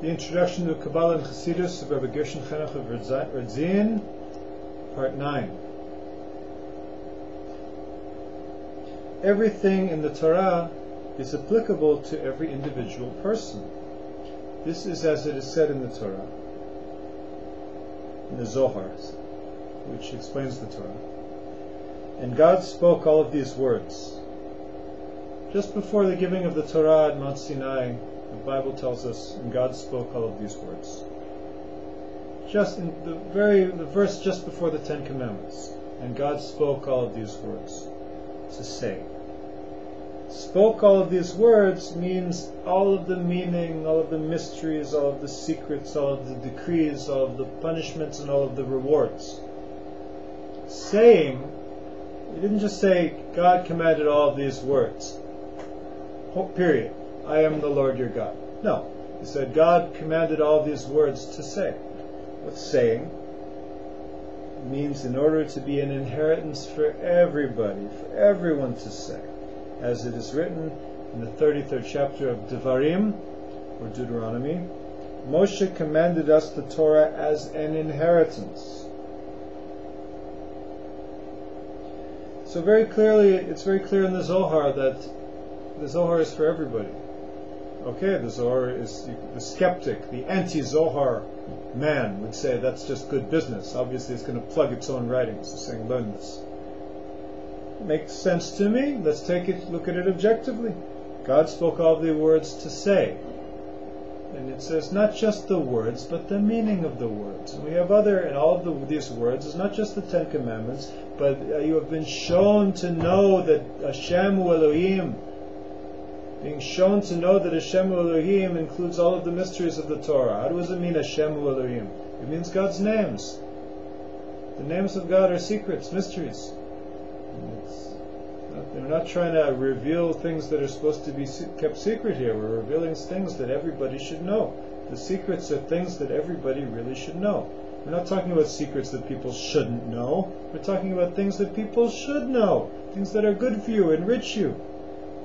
The Introduction to Kabbalah and Chassidus of Rabbi Gershon Chinuch of Radzin, Part 9. Everything in the Torah is applicable to every individual person. This is as it is said in the Torah, in the Zohar, which explains the Torah. And God spoke all of these words. Just before the giving of the Torah at Mount Sinai, the Bible tells us, and God spoke all of these words. Just in the verse just before the Ten Commandments, and God spoke all of these words to say. Spoke all of these words means all of the meaning, all of the mysteries, all of the secrets, all of the decrees, all of the punishments, and all of the rewards. Saying, he didn't just say, God commanded all of these words. Period. I am the Lord your God. No. He said, God commanded all these words to say. What's saying? It means in order to be an inheritance for everybody, for everyone to say. As it is written in the 33rd chapter of Devarim, or Deuteronomy, Moshe commanded us the Torah as an inheritance. So very clearly, it's very clear in the Zohar that the Zohar is for everybody. Okay, the Zohar is, the skeptic, the anti-Zohar man would say that's just good business. Obviously it's going to plug its own writings. It's saying, learn this. Makes sense to me. Let's take it, look at it objectively. God spoke all the words to say. And it says not just the words, but the meaning of the words. And we have other, and all of these words is not just the Ten Commandments, but you have been shown to know that Hashem Hu Elohim, being shown to know that Hashem Hu Elohim includes all of the mysteries of the Torah. How does it mean Hashem Hu Elohim? It means God's names. The names of God are secrets, mysteries. We're not trying to reveal things that are supposed to be kept secret here. We're revealing things that everybody should know. The secrets are things that everybody really should know. We're not talking about secrets that people shouldn't know. We're talking about things that people should know. Things that are good for you, enrich you.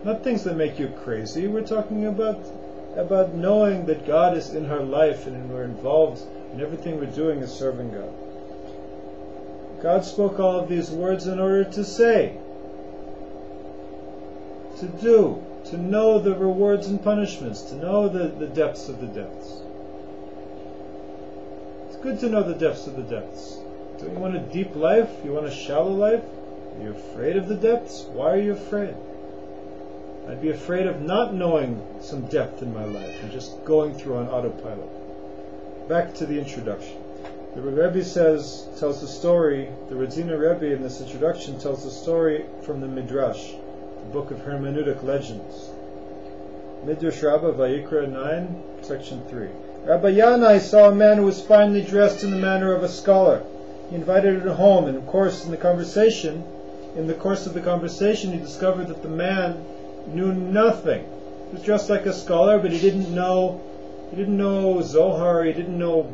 Not things that make you crazy. We're talking about knowing that God is in our life and we're involved in everything we're doing is serving God. God spoke all of these words in order to say, to do, to know the rewards and punishments, to know the depths of the depths. It's good to know the depths of the depths. Don't you want a deep life? You want a shallow life? Are you afraid of the depths? Why are you afraid? I'd be afraid of not knowing some depth in my life and just going through on autopilot. Back to the introduction. The Rebbe tells the story, the Radziner Rebbe in this introduction tells the story from the Midrash, the book of hermeneutic legends. Midrash Rabbah, Vayikra 9, section 3. Rabbi Yanai saw a man who was finely dressed in the manner of a scholar. He invited him home, and of course in the course of the conversation he discovered that the man knew nothing. He was dressed like a scholar, but he didn't know Zohar, he didn't know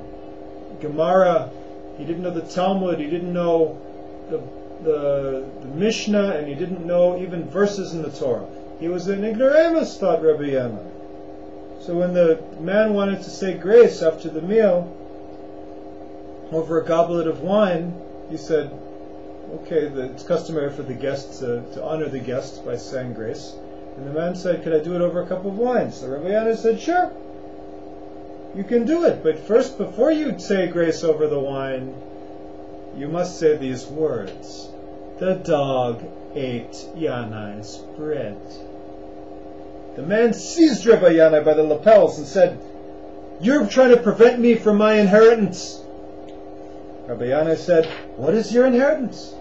Gemara, he didn't know the Talmud, he didn't know the Mishnah, and he didn't know even verses in the Torah. He was an ignoramus, thought Rabbi Yanai. So when the man wanted to say grace after the meal, over a goblet of wine, he said, okay, it's customary for the guests to honor the guest by saying grace. And the man said, could I do it over a cup of wine? So Rabbi Yanai said, sure, you can do it. But first, before you say grace over the wine, you must say these words. The dog ate Yanai's bread. The man seized Rabbi Yanai by the lapels and said, you're trying to prevent me from my inheritance. Rabbi Yanai said, what is your inheritance?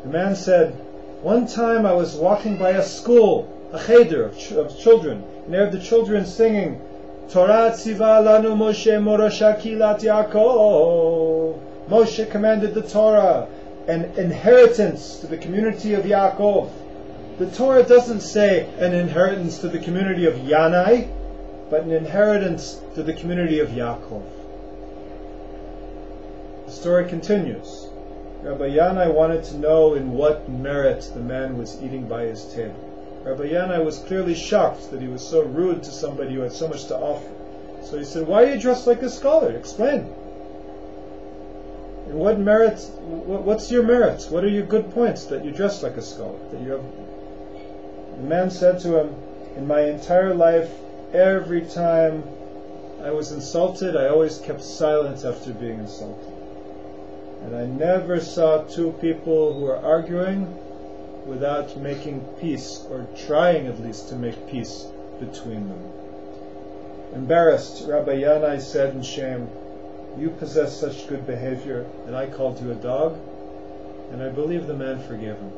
The man said, one time I was walking by a school, a cheder of children, and there the children singing, Torah tziva lanu Moshe morasha kilat Yaakov. Moshe commanded the Torah, an inheritance to the community of Yaakov. The Torah doesn't say an inheritance to the community of Yanai, but an inheritance to the community of Yaakov. The story continues. Rabbi Yanai wanted to know in what merit the man was eating by his table. Rabbi Yanai was clearly shocked that he was so rude to somebody who had so much to offer. So he said, why are you dressed like a scholar? Explain. And what merits? What's your merits? What are your good points that you dress like a scholar? That you have. The man said to him, in my entire life, every time I was insulted, I always kept silent after being insulted. And I never saw two people who were arguing without making peace, or trying at least to make peace between them. Embarrassed, Rabbi Yanai said in shame, you possess such good behavior, and I called you a dog? And I believe the man forgave him.